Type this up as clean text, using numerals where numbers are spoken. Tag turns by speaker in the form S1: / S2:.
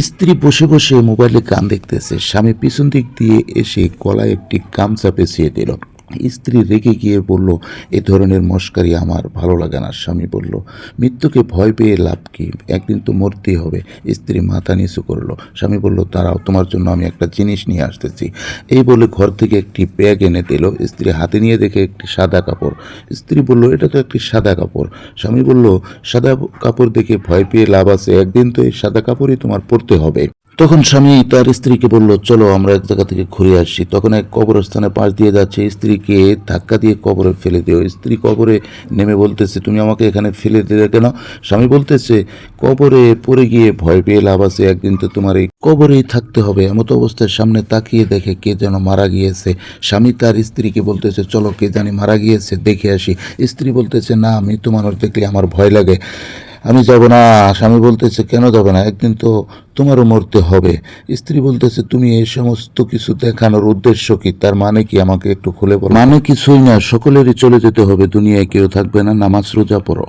S1: স্ত্রী বসে বসে মোবাইলে গান দেখতেছে, স্বামী পিছন দিক দিয়ে এসে গলায় একটি গামছা পেঁচিয়ে দিল। স্ত্রী রেগে গিয়ে বলল, এ ধরনের মশকারি আমার ভালো লাগে না। স্বামী বলল, মৃত্যুকে ভয় পেয়ে লাভ কি, একদিন তো মরতেই হবে। স্ত্রী মাথা নিচু করলো। স্বামী বলল, দাঁড়াও, তোমার জন্য আমি একটা জিনিস নিয়ে আসতেছি। এই বলে ঘর থেকে একটি ব্যাগ এনে দিল। স্ত্রী হাতে নিয়ে দেখে একটি সাদা কাপড়। স্ত্রী বলল, এটা তো একটি সাদা কাপড়। স্বামী বলল, সাদা কাপড় দেখে ভয় পেয়ে লাভ আছে, একদিন তো এই সাদা কাপড়ই তোমার পরতে হবে। তখন স্বামী তার স্ত্রীকে বলল, চলো আমরা এক জায়গা থেকে ঘুরে আসি। তখন এক কবরস্থানের পাশ দিয়ে যাচ্ছে, স্ত্রীকে ধাক্কা দিয়ে কবরে ফেলে দিও। স্ত্রী কবরে নেমে বলতেছে, তুমি আমাকে এখানে ফেলে দিলে কেন? স্বামী বলতেছে, কবরে পড়ে গিয়ে ভয় পেয়ে লাভ আছে, একদিন তো তোমার এই কবরেই থাকতে হবে। এমতো অবস্থায় সামনে তাকিয়ে দেখে কে যেন মারা গিয়েছে। স্বামী তার স্ত্রীকে বলতেছে, চলো কে জানি মারা গিয়েছে দেখে আসি। স্ত্রী বলতেছে, না, মৃত মানুষ দেখলে আমার ভয় লাগে, আমি যাব না। স্বামী বলতেছে, কেন যাবে না, একদিন তো তোমারও মরতে হবে। স্ত্রী বলতেছে, তুমি এই সমস্ত কিছু দেখানোর উদ্দেশ্য কি? তার মানে কি, আমাকে একটু খুলে বলো। মানে কিছুই না, সকলেরই চলে যেতে হবে, দুনিয়ায় কেউ থাকবে না, নামাজ রোজা পড়ো।